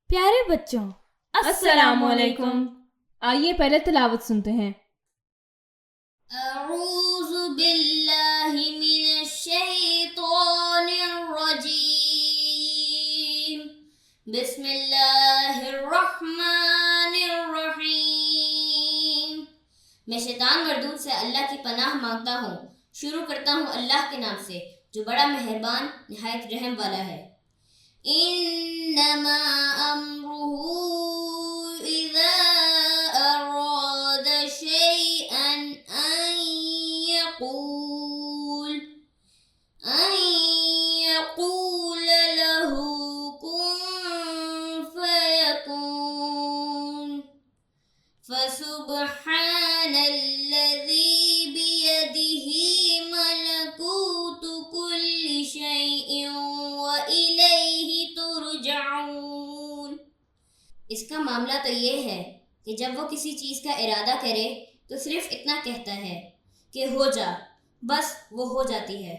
प्यारे बच्चों, अस्सलामुअलैकुम। आइए पहले तिलावत सुनते हैं। अऊज़ु बिल्लाहि मिनश शैतानिर रजीम। बिस्मिल्लाहिर रहमानिर रहीम। मैं शैतान मरदूद से अल्लाह की पनाह मांगता हूँ। शुरू करता हूँ अल्लाह के नाम से जो बड़ा मेहरबान निहायत रहम वाला है। इन्नमा अम्रुहु इज़ा अराद शैअन अन यक़ूल लहू कुन फयकून। फसुब्हानल्लज़ी बियदिही मलकूतु कुल्लि शैइन व इलैहि तुरजऊन। इसका मामला तो ये है कि जब वो किसी चीज़ का इरादा करे तो सिर्फ इतना कहता है कि हो जा, बस वो हो जाती है।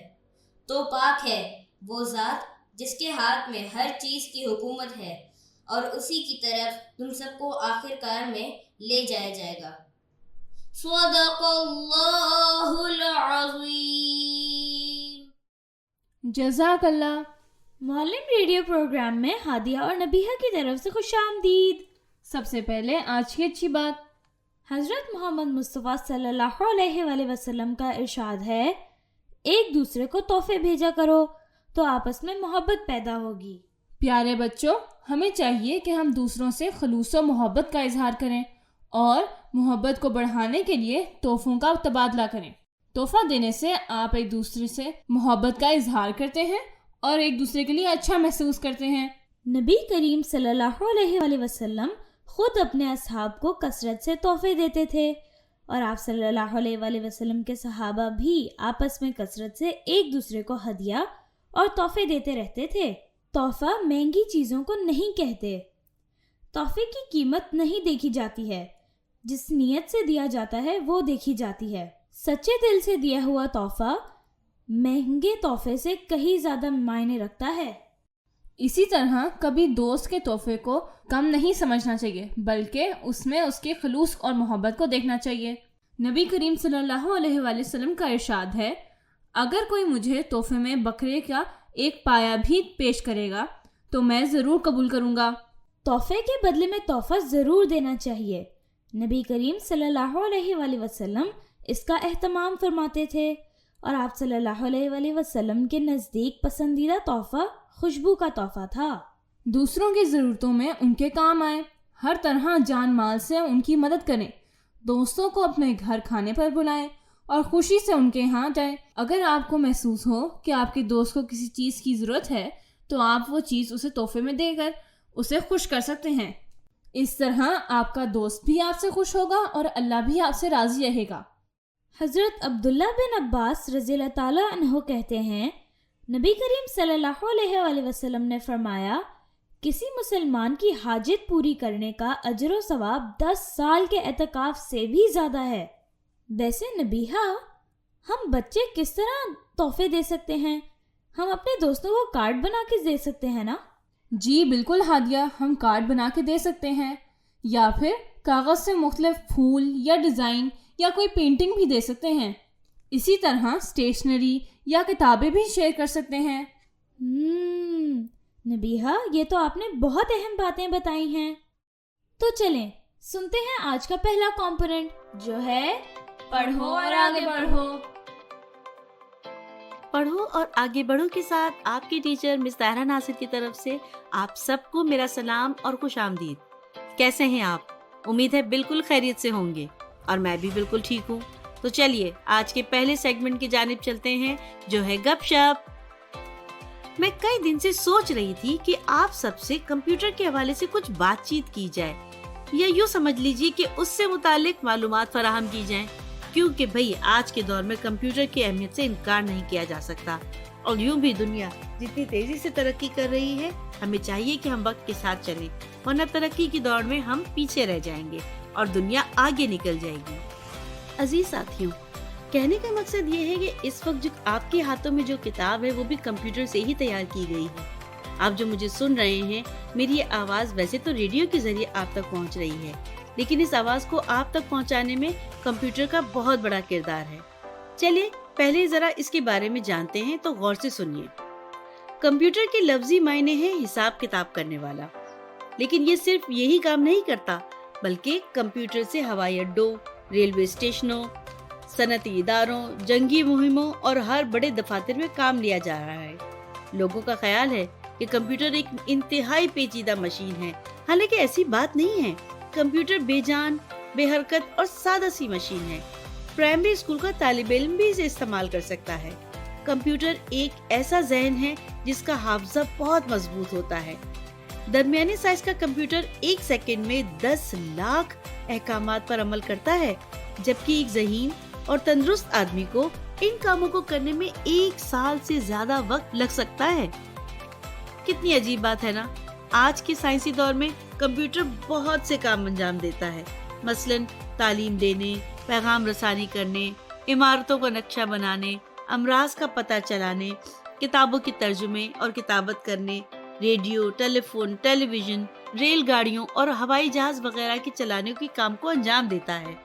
तो पाक है वो ज़ात जिसके हाथ में हर चीज़ की हुकूमत है और उसी की तरफ तुम सबको आखिरकार में ले जाया जाएगा। सदक़ल्लाहुल अज़ीम। जज़ाकल्लाह। मौलिम रेडियो प्रोग्राम में हादिया और नबीहा की तरफ से खुशामदीद। सबसे पहले आज की अच्छी बात। हज़रत मोहम्मद मुस्तफ़ा सल्लल्लाहु अलैहि वसल्लम का इरशाद है, एक दूसरे को तोहफे भेजा करो तो आपस में मोहब्बत पैदा होगी। प्यारे बच्चों, हमें चाहिए कि हम दूसरों से खलूस और मोहब्बत का इजहार करें और मोहब्बत को बढ़ाने के लिए तोहफों का तबादला करें। तोहफा देने से आप एक दूसरे से मोहब्बत का इजहार करते हैं और एक दूसरे के लिए अच्छा महसूस करते हैं। नबी करीम सल्लल्लाहु अलैहि वसल्लम खुद अपने असहाब को कसरत से तोहफे देते थे और आप सल्लल्लाहु अलैहि वसल्लम के सहाबा भी आपस में कसरत से एक दूसरे को हदिया और तोहफे देते रहते थे। तोहफा महंगी चीज़ों को नहीं कहते। तोहफे की कीमत नहीं देखी जाती है, जिस नीयत से दिया जाता है वो देखी जाती है। सच्चे दिल से दिया हुआ तोहफा महंगे तोहफे से कहीं ज़्यादा मायने रखता है। इसी तरह कभी दोस्त के तोहफे को कम नहीं समझना चाहिए, बल्कि उसमें उसके खलूस और मोहब्बत को देखना चाहिए। नबी करीम सल्लल्लाहु अलैहि वसल्लम का इरशाद है, अगर कोई मुझे तोहफे में बकरे का एक पाया भी पेश करेगा तो मैं ज़रूर कबूल करूँगा। तोहफे के बदले में तोहफा ज़रूर देना चाहिए। नबी करीम सल्लल्लाहु अलैहि वसल्लम इसका एहतमाम फरमाते थे और आप सल्लल्लाहु अलैहि वसल्लम के नज़दीक पसंदीदा तोहफा खुशबू का तोहफा था। दूसरों की ज़रूरतों में उनके काम आए, हर तरह जान माल से उनकी मदद करें। दोस्तों को अपने घर खाने पर बुलाएं और खुशी से उनके यहाँ जाएं। अगर आपको महसूस हो कि आपके दोस्त को किसी चीज़ की ज़रूरत है तो आप वो चीज़ उसे तोहफे में देकर उसे खुश कर सकते हैं। इस तरह आपका दोस्त भी आपसे खुश होगा और अल्लाह भी आपसे राज़ी रहेगा। हज़रत अब्दुल्ला बिन अब्बास रज़ियल्लाहु ताला अन्हु कहते हैं, नबी करीम सल्लल्लाहु अलैहि वसल्लम ने फरमाया, किसी मुसलमान की हाजत पूरी करने का अजर व सवाब 10 साल के एतकाफ से भी ज़्यादा है। वैसे नबीहा, हम बच्चे किस तरह तोहफे दे सकते हैं? हम अपने दोस्तों को कार्ड बना के दे सकते हैं ना? जी बिल्कुल हादिया, हम कार्ड बना के दे सकते हैं या फिर कागज़ से मुख्तलिफ फूल या डिज़ाइन या कोई पेंटिंग भी दे सकते हैं। इसी तरह स्टेशनरी या किताबें भी शेयर कर सकते हैं। नबीहा, ये तो आपने बहुत अहम बातें बताई हैं। तो चलें सुनते हैं आज का पहला कंपोनेंट, जो है पढ़ो और आगे बढ़ो। पढ़ो और आगे बढ़ो के साथ आपकी टीचर मिस ताहरा नासिर की तरफ से आप सबको मेरा सलाम और खुशामदीद। कैसे हैं आप? उम्मीद है बिल्कुल खैरियत से होंगे और मैं भी बिल्कुल ठीक हूँ। तो चलिए आज के पहले सेगमेंट की जानिब चलते हैं, जो है गपशप। मैं कई दिन से सोच रही थी कि आप सबसे कंप्यूटर के हवाले से कुछ बातचीत की जाए, या यूँ समझ लीजिए कि उससे मुतालिक मालूमात फराहम की जाएं, क्योंकि भाई आज के दौर में कंप्यूटर की अहमियत से इनकार नहीं किया जा सकता। और यूँ भी दुनिया जितनी तेजी से तरक्की कर रही है, हमें चाहिए कि हम वक्त के साथ चलें, वरना तरक्की की दौड़ में हम पीछे रह जाएंगे और दुनिया आगे निकल जाएगी। अजीज साथियों, कहने का मकसद ये है कि इस वक्त जो आपके हाथों में जो किताब है वो भी कंप्यूटर से ही तैयार की गई है। आप जो मुझे सुन रहे हैं, मेरी ये आवाज वैसे तो रेडियो के जरिए आप तक पहुंच रही है, लेकिन इस आवाज को आप तक पहुंचाने में कंप्यूटर का बहुत बड़ा किरदार है। चलिए पहले जरा इसके बारे में जानते हैं, तो गौर से सुनिए। कंप्यूटर के लफ्जी मायने हैं हिसाब किताब करने वाला, लेकिन ये सिर्फ यही काम नहीं करता, बल्कि कंप्यूटर से हवाई अड्डों, रेलवे स्टेशनों, सनती इदारों, जंगी मुहिमों और हर बड़े दफातर में काम लिया जा रहा है। लोगों का ख्याल है कि कंप्यूटर एक इंतहाई पेचीदा मशीन है, हालांकि ऐसी बात नहीं है। कंप्यूटर बेजान, बेहरकत और सादा सी मशीन है। प्राइमरी स्कूल का तालिब इल्म भी इसे इस्तेमाल कर सकता है। कंप्यूटर एक ऐसा जहन है जिसका हाफजा बहुत मजबूत होता है। दरमियाने साइज का कंप्यूटर एक सेकंड में 10 लाख अहकामात पर अमल करता है, जबकि एक ज़हीन और तंदुरुस्त आदमी को इन कामों को करने में 1 साल से ज्यादा वक्त लग सकता है। कितनी अजीब बात है ना। आज के साइंसी दौर में कंप्यूटर बहुत से काम अंजाम देता है, मसलन तालीम देने, पैगाम रसानी करने, इमारतों का नक्शा बनाने, अमराज का पता चलाने, किताबों के तर्जुमे और किताबत करने, रेडियो, टेलीफोन, टेलीविजन, रेलगाड़ियों और हवाई जहाज वगैरह के चलाने के काम को अंजाम देता है।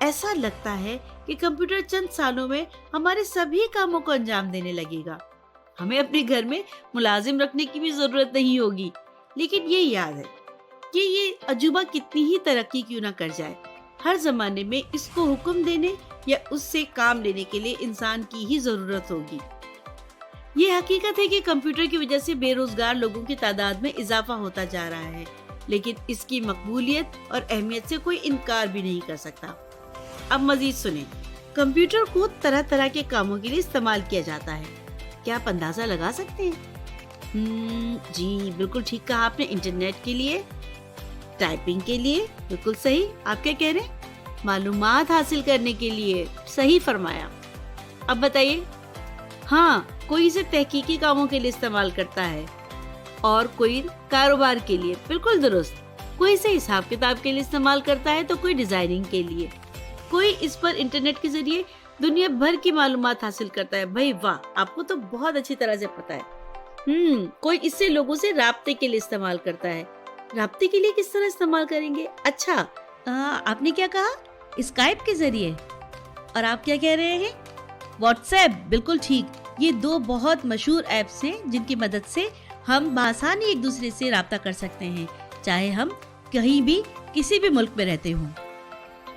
ऐसा लगता है कि कंप्यूटर चंद सालों में हमारे सभी कामों को अंजाम देने लगेगा। हमें अपने घर में मुलाजिम रखने की भी जरूरत नहीं होगी, लेकिन ये याद है कि ये अजूबा कितनी ही तरक्की क्यों ना कर जाए, हर जमाने में इसको हुक्म देने या उससे काम लेने के लिए इंसान की ही जरूरत होगी। ये हकीकत है कि कंप्यूटर की वजह से बेरोजगार लोगों की तादाद में इजाफा होता जा रहा है, लेकिन इसकी मकबूलियत और अहमियत से कोई इनकार भी नहीं कर सकता। अब मजीद सुने। कंप्यूटर को तरह तरह के कामों के लिए इस्तेमाल किया जाता है। क्या आप अंदाजा लगा सकते हैं? जी बिल्कुल ठीक कहा आपने। इंटरनेट के लिए, टाइपिंग के लिए, बिल्कुल सही। आप क्या कह रहे हैं? मालूमात हासिल करने के लिए, सही फरमाया। अब बताइए। हाँ, कोई इसे तहकीकी कामों के लिए इस्तेमाल करता है और कोई कारोबार के लिए, बिल्कुल दुरुस्त। कोई इसे हिसाब किताब के लिए इस्तेमाल करता है तो कोई डिजाइनिंग के लिए। कोई इस पर इंटरनेट के जरिए दुनिया भर की मालूमात हासिल करता है। भाई वाह, आपको तो बहुत अच्छी तरह से पता है। कोई इससे लोगों से राब्ते के लिए इस्तेमाल करता है। राब्ते के लिए किस तरह इस्तेमाल करेंगे? अच्छा, आपने क्या कहा? स्काइप के जरिए। और आप क्या कह रहे हैं? व्हाट्सएप, बिल्कुल ठीक। ये 2 बहुत मशहूर ऐप्स हैं जिनकी मदद से हम बआसानी एक दूसरे से राब्ता कर सकते हैं, चाहे हम कहीं भी किसी भी मुल्क में रहते हों।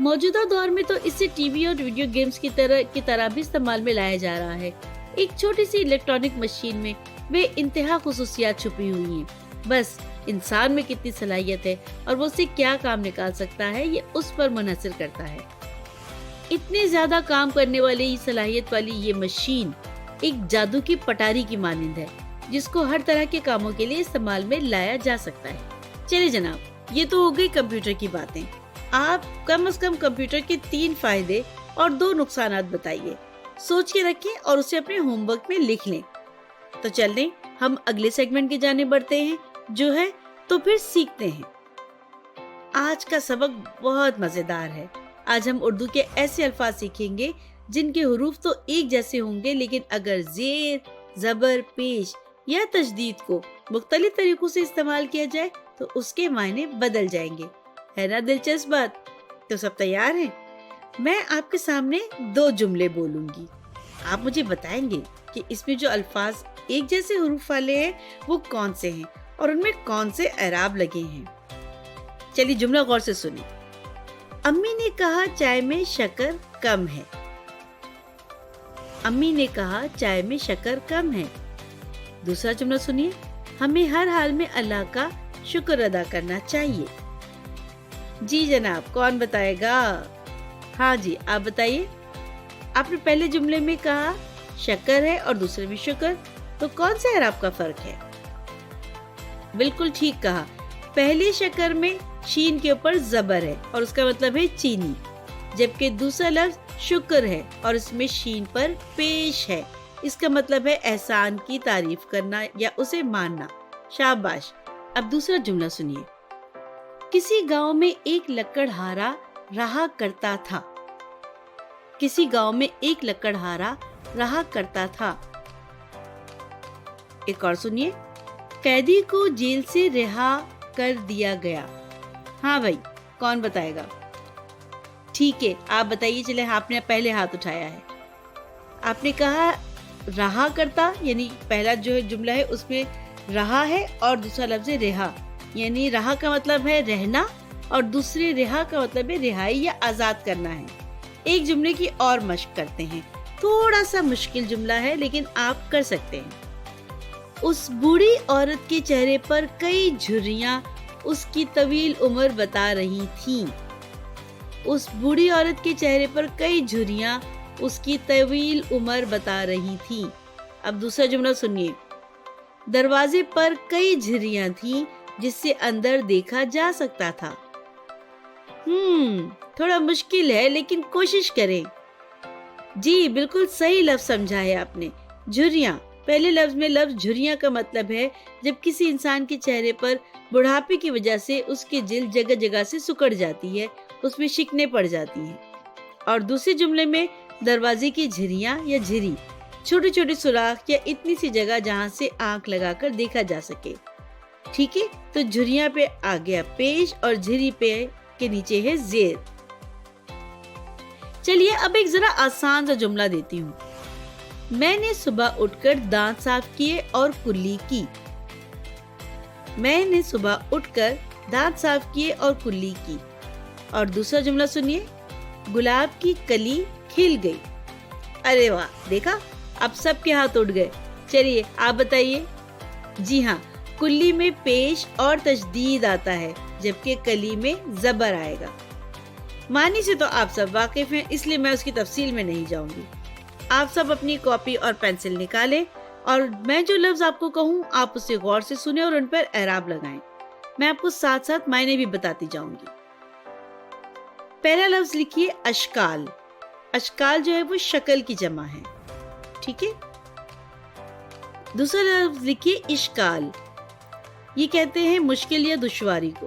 मौजूदा दौर में तो इसे टीवी और वीडियो गेम्स की तरह भी इस्तेमाल में लाया जा रहा है। एक छोटी सी इलेक्ट्रॉनिक मशीन में वे इंतहा खुसूसियात छुपी हुई हैं। बस इंसान में कितनी सलाहियत है और वो उससे क्या काम निकाल सकता है, ये उस पर मुनहसर करता है। इतने ज्यादा काम करने वाली सलाहियत वाली ये मशीन एक जादू की पटारी की मानिंद है, जिसको हर तरह के कामों के लिए इस्तेमाल में लाया जा सकता है। चलिए जनाब, ये तो हो गई कंप्यूटर की बातें। आप कम से कम कंप्यूटर के 3 फायदे और 2 नुकसानात बताइए। सोच के रखें और उसे अपने होमवर्क में लिख लें। तो चलें हम अगले सेगमेंट की जाने बढ़ते हैं, जो है तो फिर सीखते हैं। आज का सबक बहुत मजेदार है। आज हम उर्दू के ऐसे अल्फाज सीखेंगे जिनके हुरूफ तो एक जैसे होंगे, लेकिन अगर जेर, जबर, पेश या तशदीद को मुख्तलिफ तरीकों से इस्तेमाल किया जाए तो उसके मायने बदल जाएंगे। है ना दिलचस्प बात? तो सब तैयार हैं? मैं आपके सामने 2 जुमले बोलूंगी। आप मुझे बताएंगे कि इसमें जो अल्फाज एक जैसे हुरूफ वाले हैं वो कौन से हैं और उनमें कौन से एराब लगे हैं। चलिए जुमला गौर से सुनिए। अम्मी ने कहा चाय में शक्कर कम है। अम्मी ने कहा चाय में शक्कर कम है। दूसरा जुमला सुनिए। हमें हर हाल में अल्लाह का शुक्र अदा करना चाहिए। जी जनाब, कौन बताएगा? हाँ जी, आप बताइए। आपने पहले जुमले में कहा शक्कर है और दूसरे में शुक्र, तो कौन से एराब का फर्क है? बिल्कुल ठीक कहा। पहले शक्कर में शीन के ऊपर जबर है और उसका मतलब है चीनी, जबकि दूसरा लफ्ज शुक्र है और इसमें शीन पर पेश है। इसका मतलब है एहसान की तारीफ करना या उसे मानना। शाबाश। अब दूसरा जुमला सुनिए। किसी गांव में एक लकड़हारा रहा करता था। किसी गांव में एक लकड़हारा रहा करता था। एक और सुनिए। कैदी को जेल से रिहा कर दिया गया। हाँ भाई, कौन बताएगा? ठीक है, आप बताइए। चले, आपने पहले हाथ उठाया है। आपने कहा रहा करता, यानी पहला जो जुमला है उसमें रहा है और दूसरा लफ्ज है रिहा, यानी रहा का मतलब है रहना और दूसरे रिहा का मतलब है रिहाई या आजाद करना है। एक जुमले की और मश्क करते हैं। थोड़ा सा मुश्किल जुमला है लेकिन आप कर सकते हैं। उस बूढ़ी औरत के चेहरे पर कई झुर्रियां उसकी तवील उम्र बता रही थीं। उस बूढ़ी औरत के चेहरे पर कई झुर्रियां उसकी तवील उम्र बता रही थीं। अब दूसरा जुमला सुनिए। दरवाजे पर कई झुर्रियां थीं जिससे अंदर देखा जा सकता था। थोड़ा मुश्किल है लेकिन कोशिश करें। जी, बिल्कुल सही लफ्ज समझा है आपने, झुर्रियां। पहले लफ्ज में लफ्ज झुर्रियां का मतलब है जब किसी इंसान के चेहरे पर बुढ़ापे की वजह से उसकी जिल्द जगह जगह से सिकुड़ जाती है, उसमें शिकने पड़ जाती हैं। और दूसरे जुमले में दरवाजे की झिरियां या झिरी, छोटे छोटे सुराख या इतनी सी जगह जहां से आंख लगाकर देखा जा सके। ठीक है, तो झुर्रियां पे आ गया पेश और झिरी पे के नीचे है जेर। चलिए अब एक जरा आसान सा जुमला देती हूँ। मैंने सुबह उठकर दांत साफ किए और कुल्ली की। मैंने सुबह उठकर दांत साफ किए और कुल्ली की। और दूसरा जुमला सुनिए। गुलाब की कली खिल गई। अरे वाह, देखा, अब सबके हाथ उठ गए। चलिए आप बताइए। जी हाँ, कुल्ली में पेश और तशदीद आता है जबकि कली में जबर आएगा। मानी से तो आप सब वाकिफ हैं, इसलिए मैं उसकी तफसील में नहीं जाऊंगी। आप सब अपनी कॉपी और पेंसिल निकालें और मैं जो लफ्ज आपको कहूँ आप उसे गौर से सुने और उन पर एराब लगाएं। मैं आपको साथ साथ मायने भी बताती जाऊंगी। पहला लफ्ज लिखिए अशकाल। अशकाल जो है वो शक्ल की जमा है। ठीक है। दूसरा लफ्ज लिखिए इश्काल। ये कहते हैं मुश्किल या दुश्वारी को।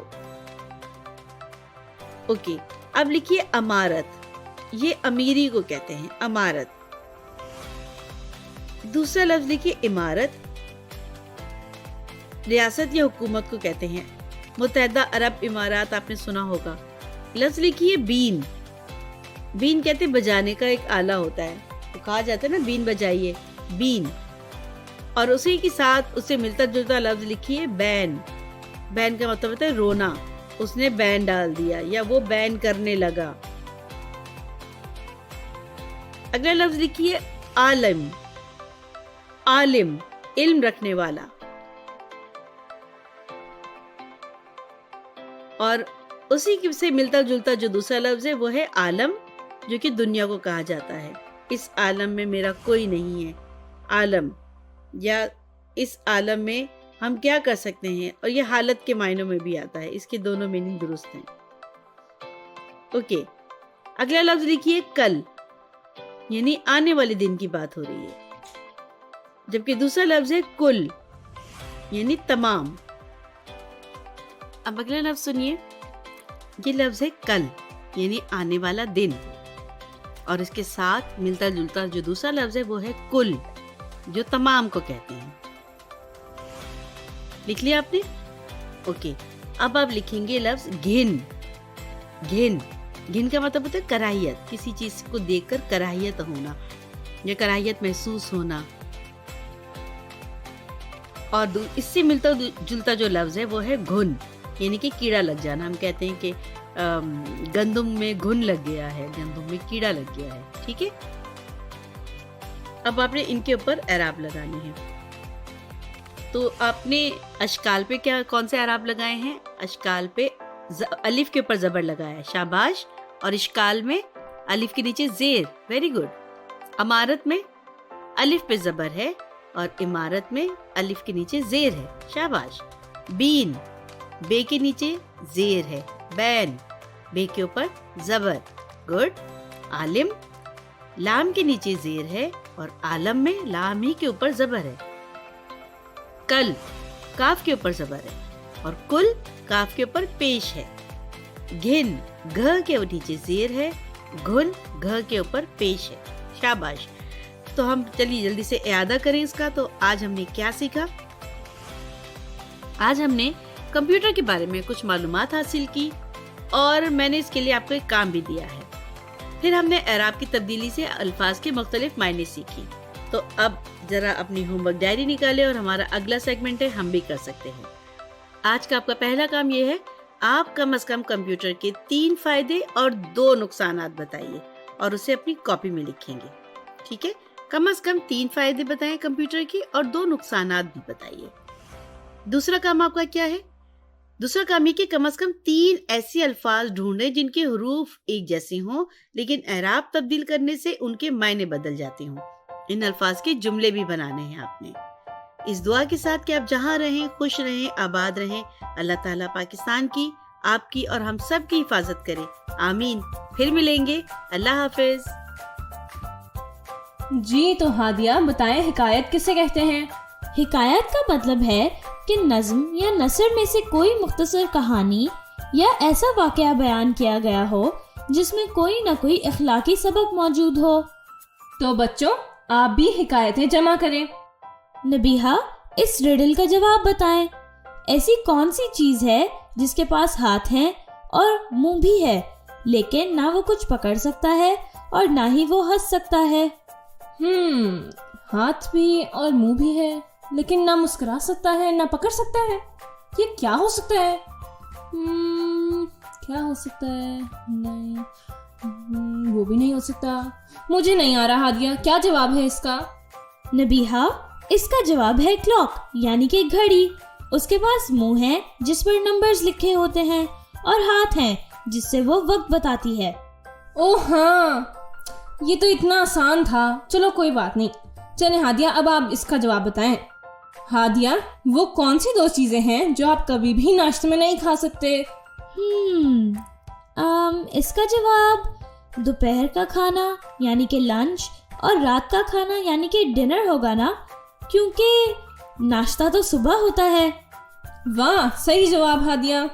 ओके, अब लिखिए अमारत। ये अमीरी को कहते हैं, अमारत। दूसरा लफ्ज लिखिए इमारत। रियासत या हुकूमत को कहते हैं। मुत्तहदा अरब इमारात आपने सुना होगा। लफ्ज लिखिए बीन। बीन कहते हैं बजाने का एक आला होता है, तो कहा जाता है ना बीन बजाइए, बीन। और उसी के साथ उससे मिलता जुलता लफ्ज लिखिए बैन। बैन का मतलब होता है रोना। उसने बैन डाल दिया या वो बैन करने लगा। अगला लफ्ज लिखिए आलिम। आलिम, इल्म रखने वाला। और उसी से मिलता जुलता जो दूसरा लफ्ज है वो है आलम, जो कि दुनिया को कहा जाता है। इस आलम में मेरा कोई नहीं है। आलम या इस आलम में हम क्या कर सकते हैं, और ये हालत के मायनों में भी आता है। इसके दोनों मीनिंग दुरुस्त हैं। ओके, अगला लफ्ज लिखिए कल, यानी आने वाले दिन की बात हो रही है। जबकि दूसरा लफ्ज है कुल, यानी तमाम। अब अगला लफ्ज सुनिए। ये लफ्ज है कल, यानी आने वाला दिन। और इसके साथ मिलता जुलता जो दूसरा लफ्ज है वो है कुल, जो तमाम को कहते हैं। लिख लिया आपने? ओके, अब आप लिखेंगे लफ्ज घिन। घिन, घिन का मतलब होता है कराहियत, किसी चीज को देखकर कराहियत होना या कराहियत महसूस होना। और इससे मिलता जुलता जो लफ्ज है वो है घुन, यानी कि कीड़ा लग जाना। हम कहते हैं कि गंदुम में घुन लग गया है, गंदुम में कीड़ा लग गया है। ठीक है। अब आपने इनके ऊपर एराब लगाने हैं। तो आपने अशकाल पे कौन से एराब लगाए हैं? अशकाल पे अलिफ के ऊपर जबर लगाया है, शाबाश। और इश्काल में अलिफ के नीचे जेर, वेरी गुड। अमारत में अलिफ पे जबर है और इमारत में अलिफ के नीचे जेर है, शाबाश। बीन, बे के नीचे जेर है। बैन, बे के ऊपर जबर, गुड। आलिम, लाम के नीचे जेर है और आलम में लाम ही के ऊपर जबर है। कल, काफ के ऊपर जबर है और कुल काफ के ऊपर पेश है। घिन, घ के नीचे जेर है। घुन, घ के ऊपर पेश है, शाबाश। तो हम चलिए जल्दी से इयादा करें इसका। तो आज हमने क्या सीखा? आज हमने कंप्यूटर के बारे में कुछ मालूमात हासिल की और मैंने इसके लिए आपको एक काम भी दिया है। फिर हमने एराब की तब्दीली से अल्फाज के मुख्तलिफ मायने सीखी। तो अब जरा अपनी होमवर्क डायरी निकाले और हमारा अगला सेगमेंट है हम भी कर सकते हैं। आज का आपका पहला काम ये है, आप कम से कम कंप्यूटर के 3 फायदे और 2 नुकसानात बताइए और उसे अपनी कॉपी में लिखेंगे। ठीक है, कम से कम 3 फायदे बताएं कंप्यूटर के और 2 नुकसानात भी बताइए। दूसरा काम आपका क्या है? दूसरा काम ये कि कम से कम 3 ऐसे अल्फाज ढूंढें जिनके हरूफ एक जैसे हों लेकिन एराब तब्दील करने से उनके मायने बदल जाते हों। इन अल्फाज के जुमले भी बनाने हैं आपने। इस दुआ के साथ कि आप जहाँ रहें खुश रहें, आबाद रहें। अल्लाह ताला पाकिस्तान की, आपकी और हम सब की हिफाजत करे। आमीन। फिर मिलेंगे। अल्लाह हाफिज। जी तो हादिया बताएं, हिकायत किसे कहते हैं? हिकायत का मतलब है कि नज़्म या नसर में से कोई मुख्तसर कहानी या ऐसा वाक़या बयान किया गया हो जिसमें कोई न कोई इखलाकी सबक मौजूद हो। तो बच्चों आप भी हिकायतें जमा करें। नबीहा, इस रिडल का जवाब बताएं। ऐसी कौन सी चीज है जिसके पास हाथ हैं और मुंह भी है लेकिन ना वो कुछ पकड़ सकता है और ना ही वो हंस सकता है? हाथ भी और मुंह भी है लेकिन ना मुस्कुरा सकता है ना पकड़ सकता है। ये क्या हो सकता है? क्या हो सकता है? नहीं, वो भी नहीं हो सकता। मुझे नहीं आ रहा हादिया, क्या जवाब है इसका? नबीहा, इसका जवाब है क्लॉक यानी कि घड़ी। उसके पास मुंह है जिस पर नंबर्स लिखे होते हैं और हाथ हैं जिससे वो वक्त बताती है। ओह हाँ, ये तो इतना आसान था। चलो कोई बात नहीं। चले हादिया, अब आप इसका जवाब बताएं। हादिया, वो कौन सी 2 चीजें हैं जो आप कभी भी नाश्ते में नहीं खा सकते? इसका जवाब दोपहर का खाना यानी कि लंच और रात का खाना यानी कि डिनर होगा ना, क्योंकि नाश्ता तो सुबह होता है। वाह, सही जवाब हादिया।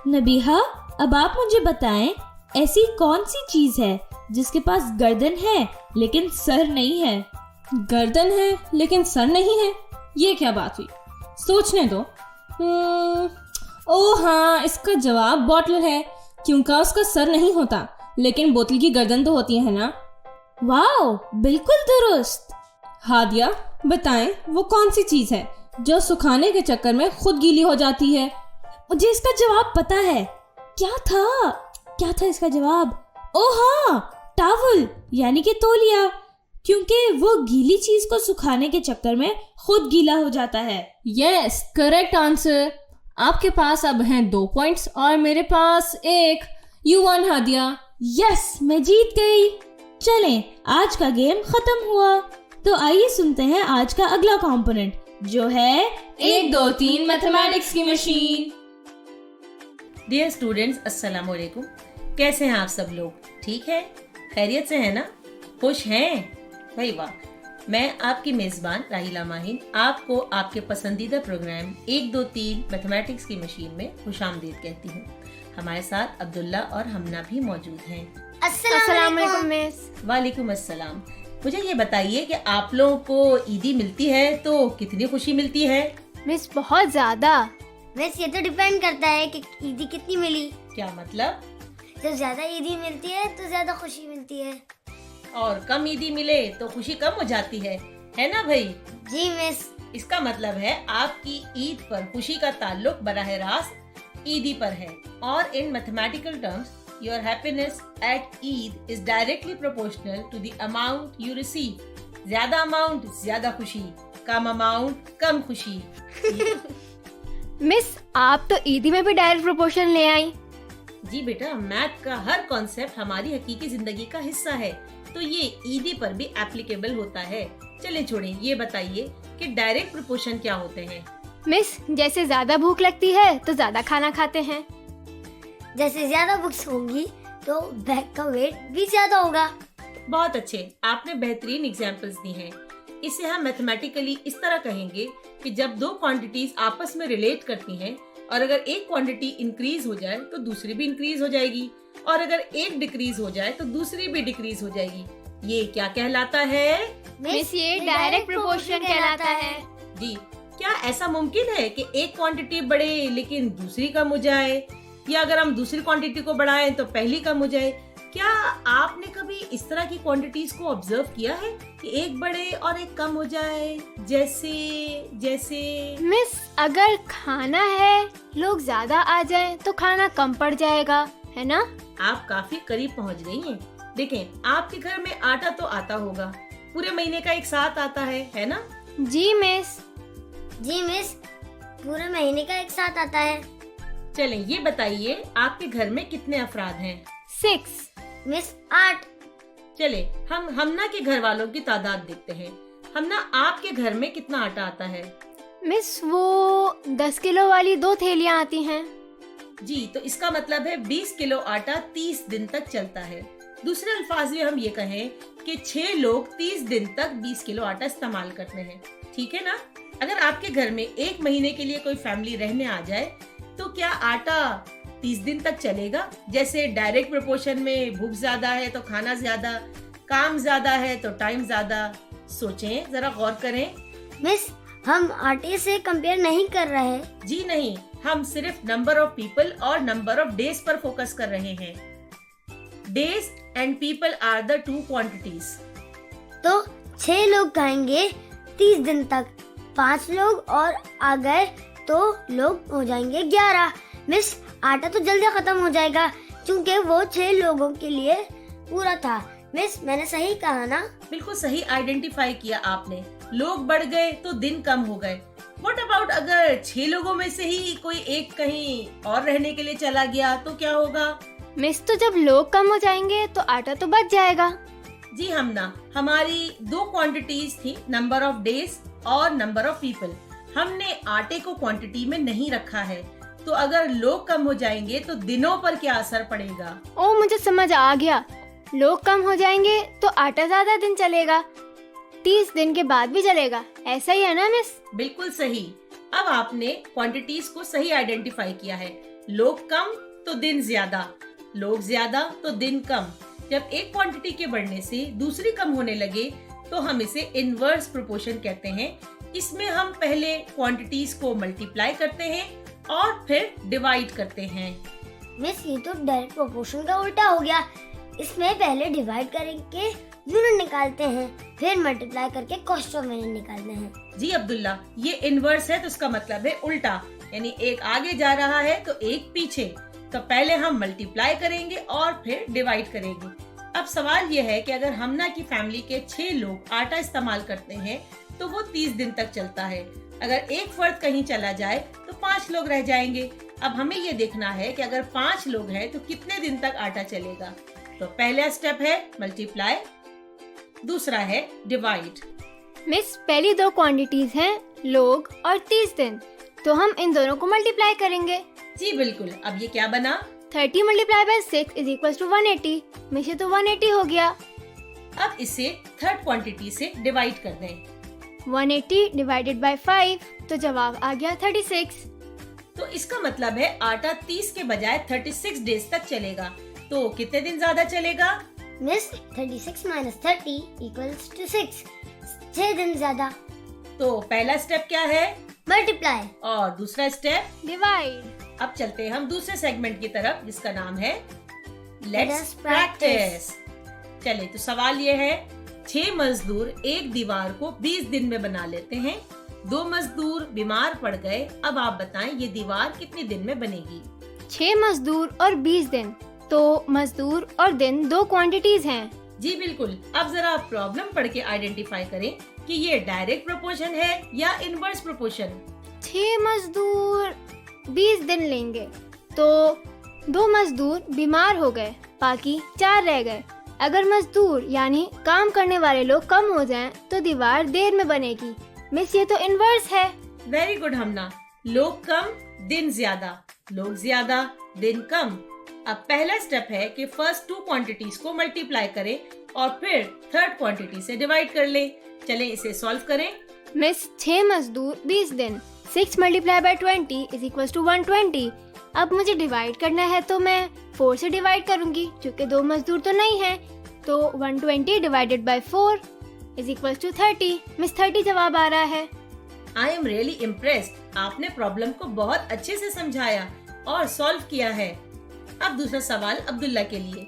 नबीहा, अब आप मुझे बताएं, ऐसी कौन सी चीज है जिसके पास गर्दन है लेकिन सर नहीं है? गर्दन है लेकिन सर नहीं है, ये क्या बात हुई? सोचने दो। ओह हाँ, इसका जवाब बॉटल है, क्योंकि उसका सर नहीं होता लेकिन बोतल की गर्दन तो होती है ना। वाओ, बिल्कुल दुरुस्त। हादिया बताएं, वो कौन सी चीज है जो सुखाने के चक्कर में खुद गीली हो जाती है? मुझे इसका जवाब पता है। क्या था इसका जवाब? ओह हाँ, टॉवल यानी कि तौलिया, क्योंकि वो गीली चीज को सुखाने के चक्कर में खुद गीला हो जाता है। Yes, correct answer. आपके पास अब हैं 2 पॉइंट्स और मेरे पास 1। You one Hadiya. यस, मैं जीत गई। चलें, आज का गेम खत्म हुआ। तो आइए सुनते हैं आज का अगला कंपोनेंट जो है 1 2 3 मैथमेटिक्स की मशीन। डियर स्टूडेंट्स, अस्सलाम वालेकुम। कैसे हैं आप सब लोग? ठीक है, खैरियत से हैं ना? खुश हैं? भाई वाह। मैं आपकी मेज़बान राहिला माहिन आपको आपके पसंदीदा प्रोग्राम 1 2 3 मैथमेटिक्स की मशीन में खुशामदीद कहती हूँ। हमारे साथ अब्दुल्ला और हमना भी मौजूद हैं। अस्सलाम वालेकुम मिस। वालेकुम अस्सलाम। मुझे ये बताइए कि आप लोगों को ईदी मिलती है तो कितनी खुशी मिलती है? मिस बहुत ज्यादा। मिस, ये तो डिपेंड करता है कि ईदी कितनी मिली। क्या मतलब? जब ज्यादा ईदी मिलती है तो ज्यादा खुशी मिलती है और कम ईदी मिले तो खुशी कम हो जाती है ना भाई? जी मिस। इसका मतलब है आपकी ईद पर खुशी का ताल्लुक बराह रास्त ईदी पर है और in mathematical terms your happiness at Eid is directly proportional to the amount you receive. ज्यादा अमाउंट ज्यादा खुशी, कम अमाउंट कम खुशी। मिस, आप तो ईदी में भी डायरेक्ट प्रोपोर्शन ले आई। जी बेटा, मैथ का हर कॉन्सेप्ट हमारी हकीकी जिंदगी का हिस्सा है तो ये ईदी पर भी एप्लीकेबल होता है। चले छोड़ें, ये बताइए कि डायरेक्ट प्रोपोर्शन क्या होते हैं? मिस, जैसे ज्यादा भूख लगती है तो ज्यादा खाना खाते हैं। जैसे ज्यादा बुक्स होंगी तो बैग का वेट भी ज्यादा होगा। बहुत अच्छे, आपने बेहतरीन एग्जाम्पल्स दी हैं। इसे हम मैथमेटिकली इस तरह कहेंगे कि जब 2 क्वांटिटीज आपस में रिलेट करती हैं और अगर एक क्वांटिटी इंक्रीज हो जाए तो दूसरी भी इंक्रीज हो जाएगी और अगर एक डिक्रीज हो जाए तो दूसरी भी डिक्रीज हो जाएगी। ये क्या कहलाता है? मिस, ये डायरेक्ट प्रोपोर्शन कहलाता है। जी, क्या ऐसा मुमकिन है कि एक क्वांटिटी बढ़े लेकिन दूसरी कम हो जाए, या अगर हम दूसरी क्वांटिटी को बढ़ाएं तो पहली कम हो जाए? क्या आपने कभी इस तरह की क्वांटिटीज को ऑब्जर्व किया है कि एक बढ़े और एक कम हो जाए? जैसे जैसे मिस, अगर खाना है, लोग ज्यादा आ जाएं तो खाना कम पड़ जाएगा, है ना? आप काफी करीब पहुंच गई हैं। देखें, आपके घर में आटा तो आता होगा, पूरे महीने का एक साथ आता है ना? जी मिस। जी मिस, पूरे महीने का एक साथ आता है। चलें, ये बताइए आपके घर में कितने अफराद हैं? 6। मिस 8। चले हम हमना के घर वालों की तादाद देखते हैं। हमना, आपके घर में कितना आटा आता है? मिस, वो 10 किलो वाली 2 थैलियाँ आती हैं। जी, तो इसका मतलब है 20 किलो आटा 30 दिन तक चलता है। दूसरे अल्फाज में हम ये कहें कि 6 लोग 30 दिन तक 20 किलो आटा इस्तेमाल करते हैं। ठीक है ना? अगर आपके घर में एक महीने के लिए कोई फैमिली रहने आ जाए तो क्या आटा 30 दिन तक चलेगा? जैसे डायरेक्ट प्रोपोर्शन में भूख ज्यादा है तो खाना ज्यादा, काम ज्यादा है तो टाइम ज्यादा। सोचें, जरा गौर करें। मिस, हम आटे से कंपेयर नहीं कर रहे। जी नहीं, हम सिर्फ नंबर ऑफ पीपल और नंबर ऑफ डेज पर फोकस कर रहे हैं। Days and people are the 2 quantities. तो 6 लोग खाएंगे 30 दिन तक, 5 लोग और आ गए तो लोग हो जाएंगे 11। मिस, आटा तो जल्दी खत्म हो जाएगा क्योंकि वो 6 लोगों के लिए पूरा था। मिस, मैंने सही कहा ना? बिल्कुल सही आइडेंटिफाई किया आपने। लोग बढ़ गए तो दिन कम हो गए। व्हाट अबाउट अगर 6 लोगों में से ही कोई एक कहीं और रहने के लिए चला गया तो क्या होगा? मिस, तो जब लोग कम हो जाएंगे तो आटा तो बच जाएगा। जी हमना, हमारी 2 क्वांटिटीज थी, नंबर ऑफ डेज और नंबर ऑफ पीपल। हमने आटे को क्वांटिटी में नहीं रखा है, तो अगर लोग कम हो जाएंगे तो दिनों पर क्या असर पड़ेगा? ओ, मुझे समझ आ गया। लोग कम हो जाएंगे तो आटा ज्यादा दिन चलेगा, 30 दिन के बाद भी चलेगा। ऐसा ही है ना मिस? बिल्कुल सही। अब आपने क्वांटिटीज को सही आइडेंटिफाई किया है। लोग कम तो दिन ज्यादा, लोग ज्यादा तो दिन कम। जब एक क्वांटिटी के बढ़ने से दूसरी कम होने लगे तो हम इसे इनवर्स प्रोपोर्शन कहते हैं। इसमें हम पहले क्वांटिटीज को मल्टीप्लाई करते हैं और फिर डिवाइड करते हैं। मिस, ये तो डायरेक्ट प्रोपोर्शन का उल्टा हो गया। इसमें पहले डिवाइड करके यूनिट निकालते हैं, फिर मल्टीप्लाई करके कॉस्ट ऑफ यूनिट निकालते हैं। जी अब्दुल्ला, ये इनवर्स है तो इसका मतलब है उल्टा, यानी एक आगे जा रहा है तो एक पीछे। तो पहले हम मल्टीप्लाई करेंगे और फिर डिवाइड करेंगे। अब सवाल ये है कि अगर हमना की फैमिली के 6 लोग आटा इस्तेमाल करते हैं तो वो 30 दिन तक चलता है। अगर एक फर्द कहीं चला जाए तो 5 लोग रह जाएंगे। अब हमें ये देखना है कि अगर 5 लोग हैं तो कितने दिन तक आटा चलेगा। तो पहला स्टेप है मल्टीप्लाई, दूसरा है डिवाइड। मिस, पहली 2 क्वांटिटीज हैं लोग और 30 दिन, तो हम इन दोनों को मल्टीप्लाई करेंगे। जी बिल्कुल। अब ये क्या बना? 30 multiply by 6 is equal to 180। Miss, ये तो 180 हो गया। अब इसे थर्ड क्वांटिटी से डिवाइड कर दें। 180 डिवाइडेड बाय 5, तो जवाब आ गया 36। तो इसका मतलब है आटा 30 के बजाय 36 डेज तक चलेगा। तो कितने दिन ज्यादा चलेगा? Miss, 36 minus 30 equals to 6। 6 दिन ज्यादा। तो पहला स्टेप क्या है? मल्टीप्लाई। और दूसरा स्टेप डिवाइड। अब चलते हैं हम दूसरे सेगमेंट की तरफ जिसका नाम है Let's लेट्स प्रैक्टिस। चले, तो सवाल ये है, 6 मजदूर एक दीवार को 20 दिन में बना लेते हैं। 2 मजदूर बीमार पड़ गए। अब आप बताएं ये दीवार कितने दिन में बनेगी? 6 मजदूर और 20 दिन, तो मजदूर और दिन 2 क्वांटिटीज हैं। जी बिल्कुल। अब जरा आप प्रॉब्लम पढ़ के आइडेंटिफाई करें कि ये डायरेक्ट प्रोपोर्शन है या इनवर्स प्रोपोर्शन। 6 मजदूर 20 दिन लेंगे, तो 2 मजदूर बीमार हो गए, बाकी 4 रह गए। अगर मजदूर यानी काम करने वाले लोग कम हो जाएं, तो दीवार देर में बनेगी। मिस, ये तो इनवर्स है। वेरी गुड हमना। लोग कम, दिन ज्यादा, लोग ज्यादा, दिन कम। अब पहला स्टेप है कि फर्स्ट 2 क्वांटिटीज को मल्टीप्लाई करें और फिर थर्ड क्वांटिटी से डिवाइड कर लें। चलें इसे सॉल्व करें। मिस, 6 मजदूर 20 दिन, 6 multiply by 20 is equal to 120। अब मुझे डिवाइड करना है तो मैं 4 से डिवाइड करूंगी, क्योंकि 2 मजदूर तो नहीं है। तो 120 divided by 4 is equal to 30। Miss, 30 जवाब आ रहा है। I am really impressed. आपने प्रॉब्लम को बहुत अच्छे से समझाया और सॉल्व किया है। अब दूसरा सवाल अब्दुल्ला के लिए।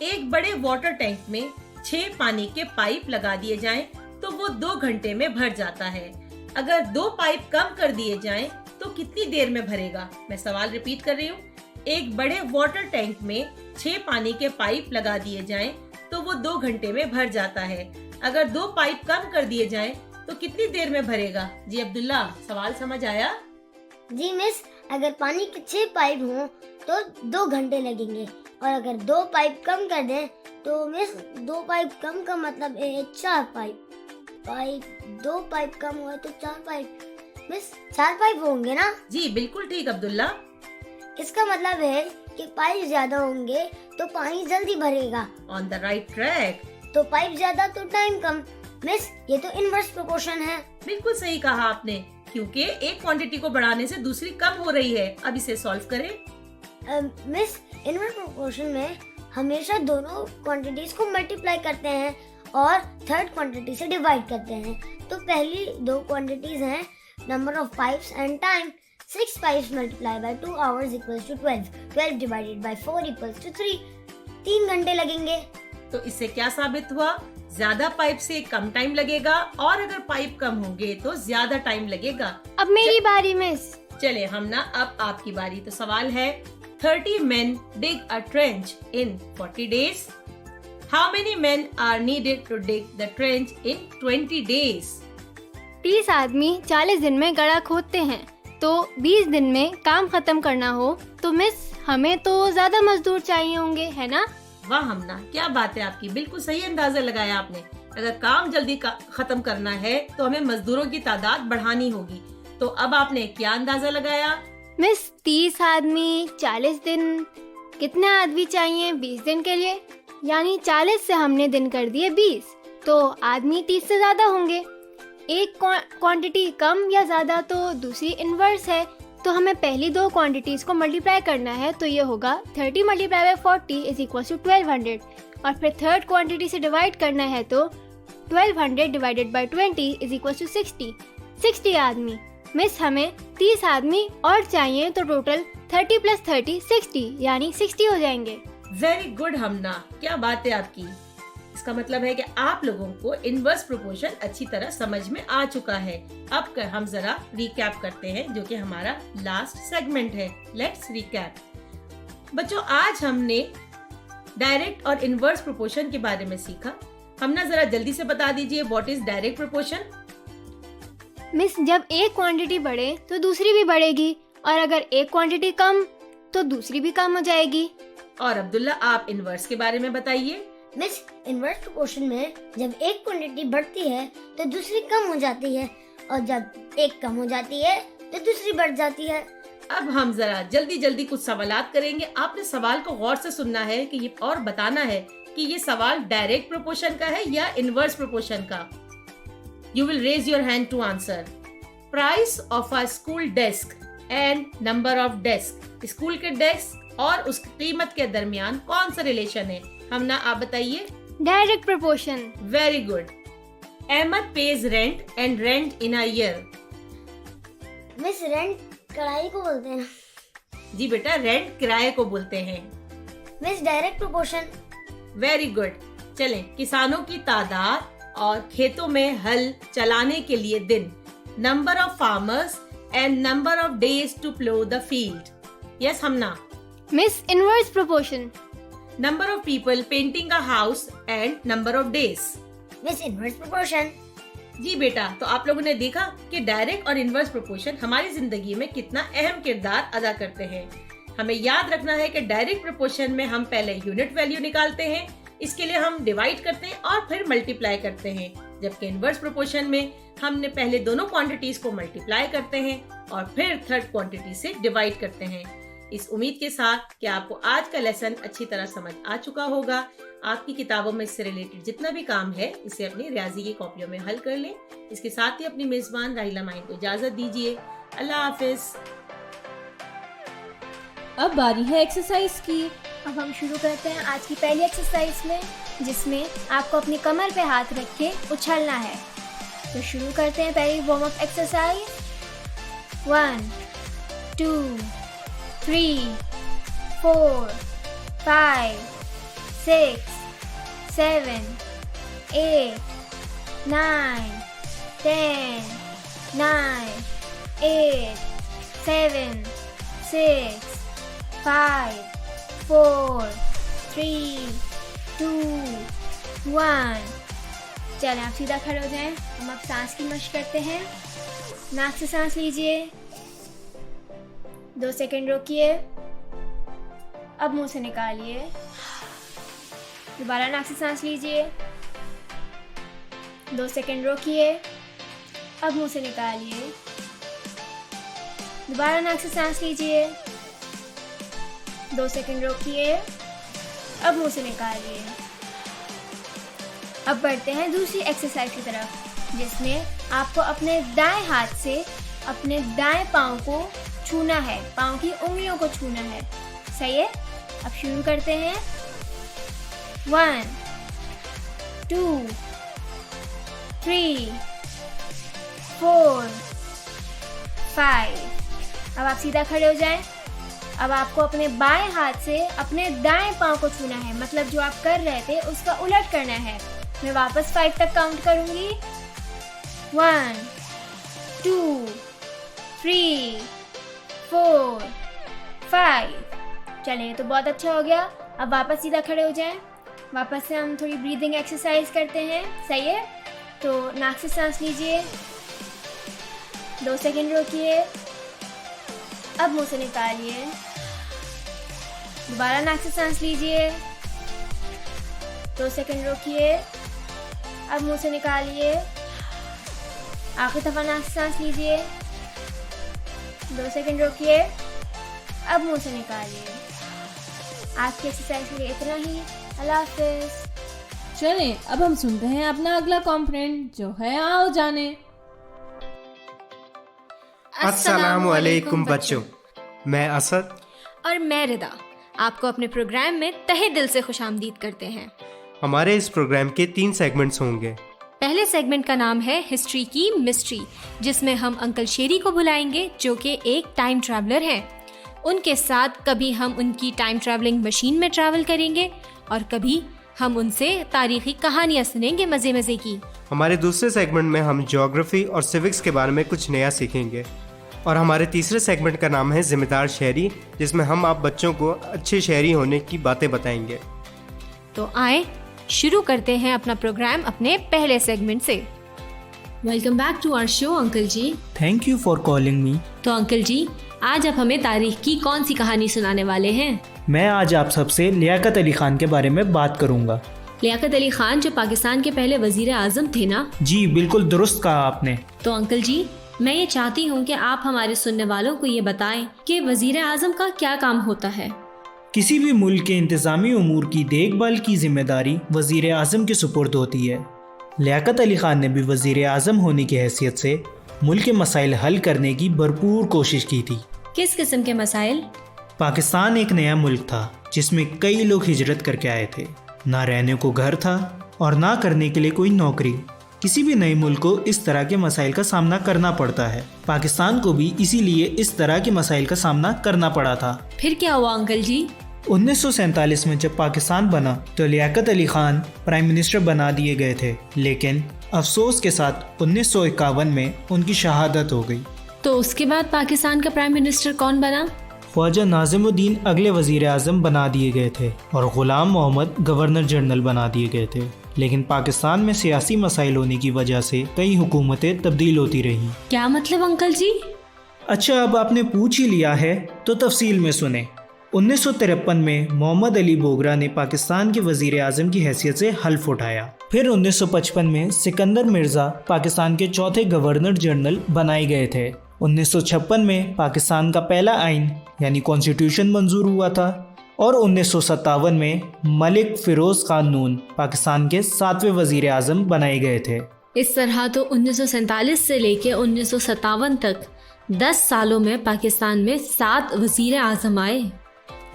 एक बड़े वाटर टैंक में 6 पानी के पाइप लगा दिए जाएं तो वो 2 घंटे में भर जाता है। अगर 2 पाइप कम कर दिए जाएं तो कितनी देर में भरेगा? मैं सवाल रिपीट कर रही हूँ। एक बड़े वाटर टैंक में 6 पानी के पाइप लगा दिए जाएं तो वो 2 घंटे में भर जाता है। अगर 2 पाइप कम कर दिए जाएं तो कितनी देर में भरेगा? जी अब्दुल्ला, सवाल समझ आया? जी मिस, अगर पानी के 6 पाइप हों तो 2 घंटे लगेंगे और अगर 2 पाइप कम कर दें तो मिस 2 पाइप कम का मतलब है 4 पाइप। 2 पाइप कम हुआ तो 4 पाइप, मिस 4 पाइप होंगे ना? जी बिल्कुल ठीक अब्दुल्ला। इसका मतलब है कि पाइप ज्यादा होंगे तो पानी जल्दी भरेगा। On the right track. तो पाइप ज्यादा तो टाइम कम। मिस ये तो इनवर्स प्रोपोर्शन है। बिल्कुल सही कहा आपने, क्योंकि एक क्वांटिटी को बढ़ाने से दूसरी कम हो रही है। अब इसे सॉल्व करें। मिस इनवर्स प्रोपोर्शन में हमेशा दोनों क्वांटिटीज को मल्टीप्लाई करते हैं और थर्ड क्वांटिटी से डिवाइड करते हैं। तो पहली 2 क्वांटिटीज हैं number of pipes and time. 6 pipes multiplied by 2 hours equals to 12. 12 divided by 4 equals to 3. 3 घंटे लगेंगे। तो इससे क्या साबित हुआ? ज्यादा पाइप से कम टाइम लगेगा और अगर पाइप कम होंगे तो ज्यादा टाइम लगेगा। अब मेरी बारी मिस। चले हमना, अब आपकी बारी। तो सवाल है 30 men dig a trench in 40 days. How many men are needed to dig the trench in 20 days? 30 आदमी 40 दिन में गड्ढा खोदते हैं, तो 20 दिन में काम खत्म करना हो तो मिस हमें तो ज्यादा मजदूर चाहिए होंगे, है ना? वाह हमना, क्या बात है आपकी। बिल्कुल सही अंदाजा लगाया आपने। अगर काम जल्दी खत्म करना है तो हमें मजदूरों की तादाद बढ़ानी होगी। तो अब आपने क्या अंदाजा लगाया? मिस 30 आदमी 40 दिन, कितने आदमी चाहिए 20 दिन के लिए? यानी 40 से हमने दिन कर दिए 20, तो आदमी 30 से ज्यादा होंगे। एक क्वांटिटी कम या ज्यादा तो दूसरी इनवर्स है, तो हमें पहली 2 क्वांटिटीज को मल्टीप्लाई करना है। तो ये होगा 30 multiply by 40 is equal to 1200 और फिर थर्ड क्वांटिटी से डिवाइड करना है तो 1200 divided by 20 is equal to 60 आदमी। मिस हमें 30 आदमी और चाहिए, तो टोटल 30 प्लस 30 60 यानी 60 हो जाएंगे। वेरी गुड हमना, क्या बात है आपकी। इसका मतलब है कि आप लोगों को इनवर्स प्रोपोर्शन अच्छी तरह समझ में आ चुका है। अब हम जरा रिकैप करते हैं, जो कि हमारा लास्ट सेगमेंट है। Let's recap. बच्चों, आज हमने डायरेक्ट और इनवर्स प्रोपोर्शन के बारे में सीखा। हमना जरा जल्दी से बता दीजिए, what is direct proportion? Miss जब एक क्वांटिटी बढ़े तो दूसरी भी बढ़ेगी, और अगर एक क्वांटिटी कम तो दूसरी भी कम हो जाएगी। और अब्दुल्ला, आप इनवर्स के बारे में बताइए। मिस इनवर्स प्रोपोर्शन में जब एक क्वांटिटी बढ़ती है तो दूसरी कम हो जाती है, और जब एक कम हो जाती है तो दूसरी बढ़ जाती है। अब हम जरा जल्दी जल्दी कुछ सवालात करेंगे। आपने सवाल को गौर से सुनना है कि ये और बताना है कि ये सवाल डायरेक्ट प्रोपोर्शन का है या इनवर्स प्रोपोर्शन का। You will raise your hand to answer. Price of a school desk and number of desk. School के डेस्क और उसकी कीमत के दरमियान कौन सा रिलेशन है? हमना, आप बताइए। Direct proportion. Very good. Ahmed pays rent and rent in a year. Miss rent कढ़ाई को बोलते हैं। जी बेटा, रेंट किराए को बोलते हैं। Miss direct proportion. Very good. चलें, किसानों की तादाद और खेतों में हल चलाने के लिए दिन। Number of farmers and number of days to plough the field. Yes हमना। मिस inverse proportion. Number of people painting a house and number of days. मिस इनवर्स प्रोपोर्शन। जी बेटा, तो आप लोगों ने देखा कि डायरेक्ट और इनवर्स प्रोपोर्शन हमारी जिंदगी में कितना अहम किरदार अदा करते हैं। हमें याद रखना है कि डायरेक्ट प्रोपोर्शन में हम पहले यूनिट वैल्यू निकालते हैं, इसके लिए हम डिवाइड करते हैं और फिर मल्टीप्लाई करते हैं, जबकि इनवर्स प्रोपोर्शन में हमने पहले दोनों क्वांटिटीज को मल्टीप्लाई करते हैं और फिर थर्ड क्वांटिटी से डिवाइड करते हैं। इस उम्मीद के साथ कि आपको आज का लेसन अच्छी तरह समझ आ चुका होगा। आपकी किताबों में इससे रिलेटेड जितना भी काम है इसे अपनी रियाजी की कॉपियों में हल कर लें। इसके साथ ही अपनी मेजबान राहिला माइन को इजाजत दीजिए। अल्लाह हाफिज। अब बारी है एक्सरसाइज की। अब हम शुरू करते हैं आज की पहली एक्सरसाइज में, जिसमें आपको अपनी कमर पे हाथ रख के उछलना है। तो शुरू करते हैं पहली वार्म अप एक्सरसाइज। 1 2 3 4 5 6 7 8 9 10 9 8 7 6 5 4 3 2 1। चलें आप सीधा खड़े हो जाएं। हम अब सांस की मशक करते हैं। नाक से सांस लीजिए, 2 सेकंड रोकिए, अब मुंह से निकालिए। दोबारा नाक से सांस लीजिए, 2 सेकंड रोकिए, अब मुंह से निकालिए। दोबारा नाक से सांस लीजिए, 2 सेकंड रोकिए, अब मुंह से निकालिए। अब बढ़ते हैं दूसरी एक्सरसाइज की तरफ, जिसमें आपको अपने दाएं हाथ से अपने दाएं पाँव को छूना है, पाँव की उंगलियों को छूना है। सही है? अब शुरू करते हैं। 1 2 3 4 5। अब आप सीधा खड़े हो जाएं। अब आपको अपने बाएं हाथ से अपने दाएं पाँव को छूना है, मतलब जो आप कर रहे थे उसका उलट करना है। मैं वापस 5 तक काउंट करूंगी। 1 2 3 4 5। चलिए, तो बहुत अच्छा हो गया। अब वापस सीधा खड़े हो जाएं। वापस से हम थोड़ी ब्रीदिंग एक्सरसाइज करते हैं। सही है? तो नाक से सांस लीजिए, 2 सेकंड रोकिए, अब मुंह से निकालिए। दोबारा नाक से सांस लीजिए, 2 सेकंड रोकिए, अब मुंह से निकालिए। आखिरी दफा नाक से सांस लीजिए, 2 सेकंड रोकिए, अब मुंह से निकालिए। आज की एक्सरसाइज के लिए इतना ही। अल्लाह हाफिज़। चलें अब हम सुनते हैं अपना अगला कॉम्पोनेंट जो है आओ जाने। अस्सलामुअलैकुम बच्चों, मैं असद और मैं रिदा आपको अपने प्रोग्राम में तहे दिल से खुशामदीद करते हैं। हमारे इस प्रोग्राम के 3 सेगमेंट्स होंगे। पहले सेगमेंट का नाम है हिस्ट्री की मिस्ट्री, जिसमें हम अंकल शेरी को बुलाएंगे जो कि एक टाइम ट्रैवलर हैं। उनके साथ कभी हम उनकी टाइम ट्रैवलिंग मशीन में ट्रैवल करेंगे और कभी हम उनसे तारीखी कहानियाँ सुनेंगे मज़े मज़े की। हमारे दूसरे सेगमेंट में हम ज्योग्राफी और सिविक्स के बारे में कुछ नया सीखेंगे। और हमारे तीसरे सेगमेंट का नाम है जिम्मेदार शहरी, जिसमें हम आप बच्चों को अच्छे शहरी होने की बातें बताएंगे। तो आए शुरू करते हैं अपना प्रोग्राम अपने पहले सेगमेंट से। Welcome back to our show uncle ji. Thank you for calling me. तो अंकल जी, आज आप हमें तारीख की कौन सी कहानी सुनाने वाले हैं? मैं आज आप सबसे लियाकत अली खान के बारे में बात करूंगा। लियाकत अली खान जो पाकिस्तान के पहले वजीर आजम थे ना? जी बिल्कुल दुरुस्त कहा आपने। तो अंकल जी, मैं ये चाहती हूँ कि आप हमारे सुनने वालों को ये बताएं कि वजीर आजम का क्या काम होता है। किसी भी मुल्क के इंतज़ामी उमूर की देखभाल की जिम्मेदारी वजीर आजम के सुपुर्द होती है। लियाकत अली खान ने भी वजीर आजम होने की हैसियत से मुल्क के मसाइल हल करने की भरपूर कोशिश की थी। किस किस्म के मसाइल? पाकिस्तान एक नया मुल्क था जिसमें कई लोग हिजरत करके आए थे। ना रहने को घर था और ना करने के लिए कोई नौकरी। किसी भी नए मुल्क को इस तरह के मसाइल का सामना करना पड़ता है। पाकिस्तान को भी इसीलिए इस तरह के मसाइल का सामना करना पड़ा था। फिर क्या हुआ अंकल जी? 1947 में जब पाकिस्तान बना तो लियाकत अली खान प्राइम मिनिस्टर बना दिए गए थे, लेकिन अफसोस के साथ 1951 में उनकी शहादत हो गई। तो उसके बाद पाकिस्तान का प्राइम मिनिस्टर कौन बना? ख्वाजा नाज़िमुद्दीन अगले वजीर आज़म बना दिए गए थे और ग़ुलाम मोहम्मद गवर्नर जनरल बना दिए गए थे। लेकिन पाकिस्तान में सियासी मसाइल होने की वजह से कई हुकूमतें तब्दील होती रहीं। क्या मतलब अंकल जी? अच्छा, अब आपने पूछ ही लिया है तो तफसील में सुने। 1953 में मोहम्मद अली बोगरा ने पाकिस्तान के वजीर आज़म की हैसियत से हल्फ उठाया। फिर 1955 में सिकंदर मिर्ज़ा पाकिस्तान के चौथे गवर्नर जनरल बनाए गए थे। 1956 में पाकिस्तान का पहला आइन यानी कॉन्स्टिट्यूशन मंजूर हुआ था और 1957 में मलिक फ़िरोज़ खान नून पाकिस्तान के 7वें वज़ीर आज़म बनाए गए थे। इस तरह तो 1947 से लेकर 1957 तक 10 सालों में पाकिस्तान में 7 वज़ीर आज़म आए।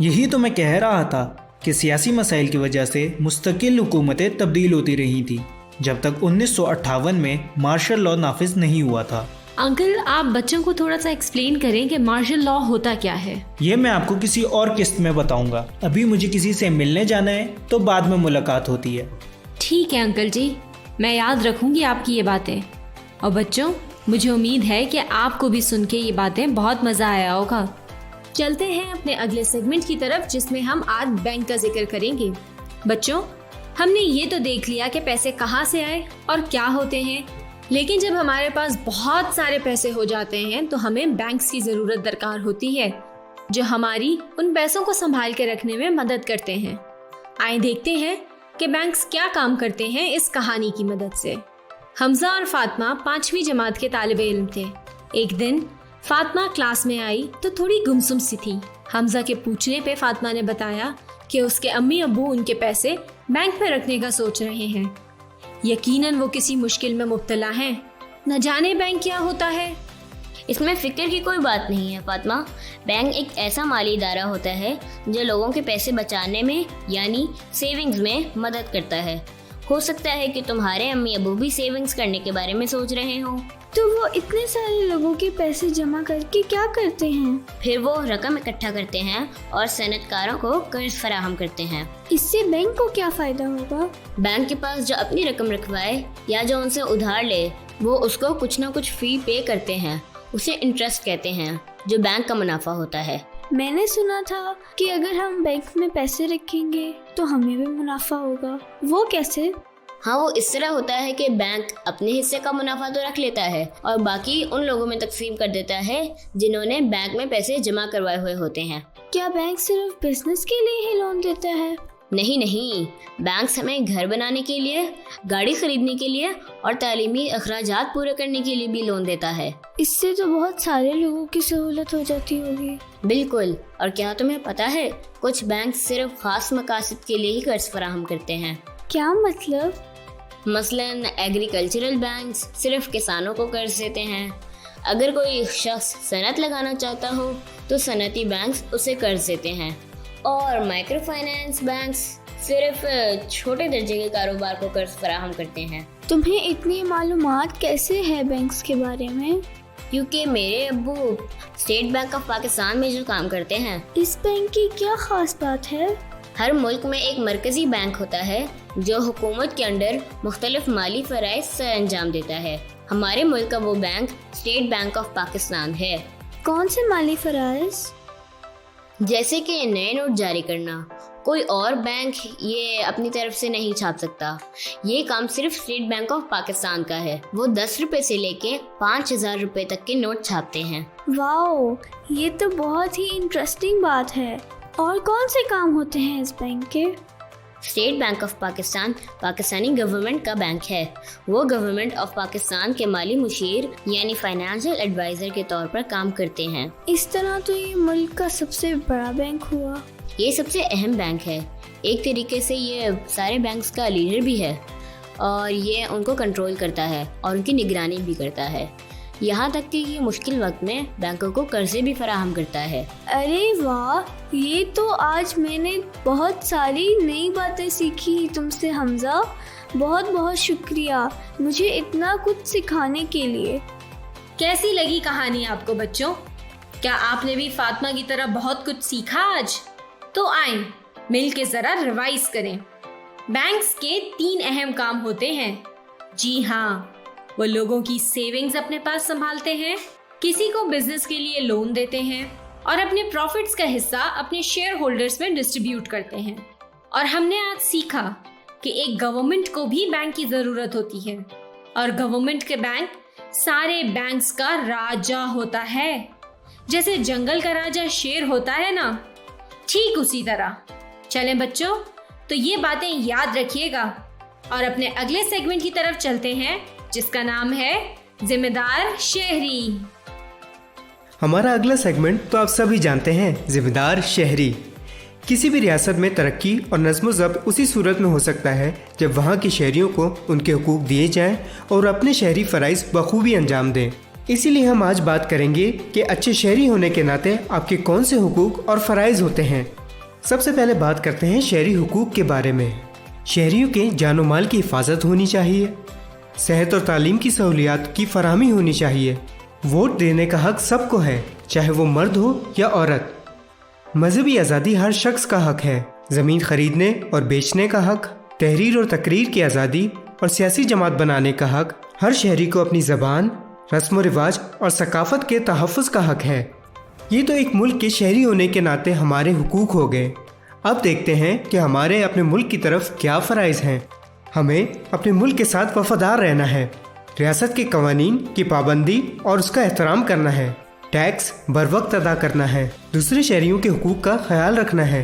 यही तो मैं कह रहा था कि सियासी मसाइल की वजह से मुस्तकिल हुकूमतें तब्दील होती रही थी। जब तक 1958 में मार्शल लॉ नाफिज नहीं हुआ था। अंकल, आप बच्चों को थोड़ा सा एक्सप्लेन करें कि मार्शल लॉ होता क्या है। ये मैं आपको किसी और किस्त में बताऊंगा। अभी मुझे किसी से मिलने जाना है, तो बाद में मुलाकात होती है। ठीक है अंकल जी, मैं याद रखूंगी आपकी ये बातें। और बच्चों, मुझे उम्मीद है कि आपको भी सुन के ये बातें बहुत मज़ा आया होगा। चलते हैं अपने अगले सेगमेंट की तरफ, जिसमें हम आज बैंक का जिक्र करेंगे। बच्चों, हमने ये तो देख लिया कि पैसे कहाँ से आए और क्या होते हैं, लेकिन जब हमारे पास बहुत सारे पैसे हो जाते हैं तो हमें बैंक्स की ज़रूरत दरकार होती है, जो हमारी उन पैसों को संभाल के रखने में मदद करते हैं। आइए देखते हैं कि बैंक्स क्या काम करते हैं इस कहानी की मदद से। हमजा और फातिमा 5वीं जमात के तालिबे इल्म थे। एक दिन फातिमा क्लास में आई तो थोड़ी गुमसुम सी थी। हमजा के पूछने पे फातिमा ने बताया कि उसके अम्मी अब्बू उनके पैसे बैंक में रखने का सोच रहे हैं। यकीनन वो किसी मुश्किल में मुब्तला हैं। न जाने बैंक क्या होता है। इसमें फ़िक्र की कोई बात नहीं है फातिमा। बैंक एक ऐसा माली इदारा होता है जो लोगों के पैसे बचाने में यानी सेविंग्स में मदद करता है। हो सकता है कि तुम्हारे अम्मी अबू भी सेविंग्स करने के बारे में सोच रहे हो। तो वो इतने सारे लोगों के पैसे जमा करके क्या करते हैं? फिर वो रकम इकट्ठा करते हैं और सनतकारों को कर्ज फराहम करते हैं। इससे बैंक को क्या फायदा होगा? बैंक के पास जो अपनी रकम रखवाए या जो उनसे उधार ले, वो उसको कुछ ना कुछ फी पे करते हैं। उसे इंटरेस्ट कहते हैं, जो बैंक का मुनाफा होता है। मैंने सुना था कि अगर हम बैंक में पैसे रखेंगे तो हमें भी मुनाफा होगा। वो कैसे? हाँ, वो इस तरह होता है कि बैंक अपने हिस्से का मुनाफा तो रख लेता है और बाकी उन लोगों में तकसीम कर देता है जिन्होंने बैंक में पैसे जमा करवाए हुए होते हैं। क्या बैंक सिर्फ बिजनेस के लिए ही लोन देता है? नहीं, बैंक हमें घर बनाने के लिए, गाड़ी खरीदने के लिए और तालीमी अखराजात पूरे करने के लिए भी लोन देता है। इससे तो बहुत सारे लोगों की सहूलत हो जाती होगी। बिल्कुल। और क्या तुम्हें पता है, कुछ बैंक सिर्फ खास मकासद के लिए ही कर्ज फराहम करते हैं। क्या मतलब? मसलन एग्रीकल्चरल बैंक्स सिर्फ किसानों को कर्ज देते हैं। अगर कोई शख्स सनत लगाना चाहता हो तो सनती बैंक्स उसे कर्ज देते हैं। और माइक्रो फाइनेंस बैंक्स सिर्फ छोटे दर्जे के कारोबार को कर्ज फराहम करते हैं। तुम्हें इतनी मालूमात कैसे है बैंक्स के बारे में? क्योंकि मेरे अब्बू स्टेट बैंक ऑफ पाकिस्तान में जो काम करते हैं। इस बैंक की क्या खास बात है? हर मुल्क में एक मरकजी बैंक होता है जो हुकूमत के अंडर मुख्तलिफ माली फ़राइज़ सर अंजाम देता है। हमारे मुल्क का वो bank state bank of Pakistan है। कौन से माली फ़राइज़? जैसे कि नए नोट जारी करना। कोई और बैंक ये अपनी तरफ से नहीं छाप सकता। ये काम सिर्फ स्टेट बैंक ऑफ पाकिस्तान का है। वो 10 रुपए से लेके 5000 रुपए तक के नोट छापते हैं। वाओ, ये तो बहुत ही इंटरेस्टिंग बात है। और कौन से काम होते हैं इस बैंक के? State bank of Pakistan Pakistani government का बैंक है। वो गवर्नमेंट ऑफ पाकिस्तान के माली मुशीर यानी फाइनेंशियल एडवाइज़र के तौर पर काम करते हैं। इस तरह तो ये मुल्क का सबसे बड़ा बैंक हुआ। ये सबसे अहम बैंक है। एक तरीके से ये सारे बैंक्स का लीडर भी है और ये उनको कंट्रोल करता है और उनकी निगरानी भी करता है। यहाँ तक कि ये मुश्किल वक्त में बैंकों को कर्जे भी फराहम करता है। अरे वाह, ये तो आज मैंने बहुत सारी नई बातें सीखी तुमसे हमजा। बहुत बहुत शुक्रिया मुझे इतना कुछ सिखाने के लिए। कैसी लगी कहानी आपको बच्चों? क्या आपने भी फातिमा की तरह बहुत कुछ सीखा आज? तो आएं मिल के जरा रिवाइज करें। बैंक्स के 3 अहम काम होते हैं। जी हाँ, वो लोगों की सेविंग्स अपने पास संभालते हैं, किसी को बिजनेस के लिए लोन देते हैं और अपने प्रॉफिट्स का हिस्सा अपने शेयर होल्डर्स में डिस्ट्रीब्यूट करते हैं। और हमने आज सीखा कि एक गवर्नमेंट को भी बैंक की जरूरत होती है और गवर्नमेंट के बैंक सारे बैंक्स का राजा होता है। जैसे जंगल का राजा शेर होता है ना, ठीक उसी तरह। चलें बच्चों, तो ये बातें याद रखिएगा और अपने अगले सेगमेंट की तरफ चलते हैं, जिसका नाम है जिम्मेदार शहरी। हमारा अगला सेगमेंट तो आप सभी जानते हैं, जिम्मेदार शहरी। किसी भी रियासत में तरक्की और नज़्म ज़ब्त उसी सूरत में हो सकता है जब वहाँ के शहरियों को उनके हुकूक दिए जाएं और अपने शहरी फ़राइज़ बखूबी अंजाम दें। इसीलिए हम आज बात करेंगे कि अच्छे शहरी होने के नाते आपके कौन से हुकूक और फ़राइज़ होते हैं। सबसे पहले बात करते हैं शहरी हुकूक के बारे में। शहरियों के जानो माल की हिफाजत होनी चाहिए। सेहत और तालीम की सहूलियात की फराहमी होनी चाहिए। वोट देने का हक सबको है, चाहे वो मर्द हो या औरत। मजहबी आज़ादी हर शख्स का हक है। ज़मीन खरीदने और बेचने का हक, तहरीर और तकरीर की आज़ादी और सियासी जमात बनाने का हक हर शहरी को अपनी ज़बान, रस्म व रिवाज और सकाफ़त के तहफ़्फ़ुज़ का हक है। ये तो एक मुल्क के शहरी होने के नाते हमारे हुकूक हो गए। अब देखते हैं कि हमारे अपने मुल्क की तरफ क्या फ़राइज़ हैं। हमें अपने मुल्क के साथ वफ़ादार रहना है, रियासत के कवानीन की पाबंदी और उसका एहतराम करना है, टैक्स बर वक्त अदा करना है, दूसरे शहरियों के हुकूक का ख्याल रखना है,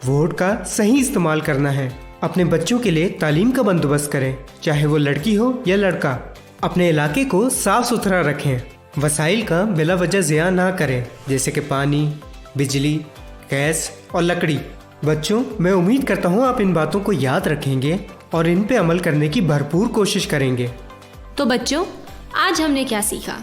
वोट का सही इस्तेमाल करना है, अपने बच्चों के लिए तालीम का बंदोबस्त करें, चाहे वो लड़की हो या लड़का। अपने इलाके को साफ़ सुथरा रखें, वसाइल का बिला वजह ज़िया ना करें, जैसे कि पानी, बिजली, गैस और लकड़ी। बच्चों, मैं उम्मीद करता हूँ आप इन बातों को याद रखेंगे और इन पे अमल करने की भरपूर कोशिश करेंगे। तो बच्चों, आज हमने क्या सीखा?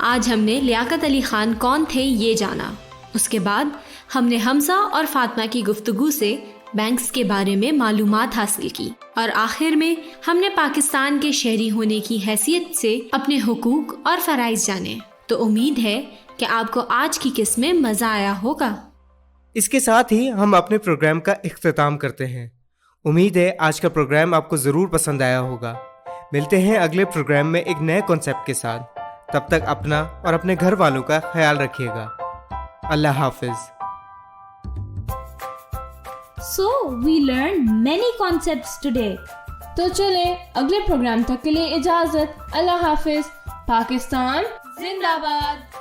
आज हमने लियाकत अली ख़ान कौन थे ये जाना। उसके बाद हमने हमजा और फातिमा की गुफ्तगू से बैंक्स के बारे में मालूमात हासिल की और आखिर में हमने पाकिस्तान के शहरी होने की हैसियत से अपने हुकूक और फ़राइज़ जाने। तो उम्मीद है कि आपको आज की किस्त में मज़ा आया होगा। इसके साथ ही हम अपने प्रोग्राम का इख्तिताम करते हैं। उम्मीद है आज का प्रोग्राम आपको ज़रूर पसंद आया होगा। मिलते हैं अगले प्रोग्राम में एक नए कॉन्सेप्ट के साथ। तब तक अपना और अपने घर वालों का ख्याल रखिएगा। अल्लाह हाफिज़। So we learned many concepts today. तो चले अगले प्रोग्राम तक के लिए इजाज़त। अल्लाह हाफिज़। पाकिस्तान जिंदाबाद।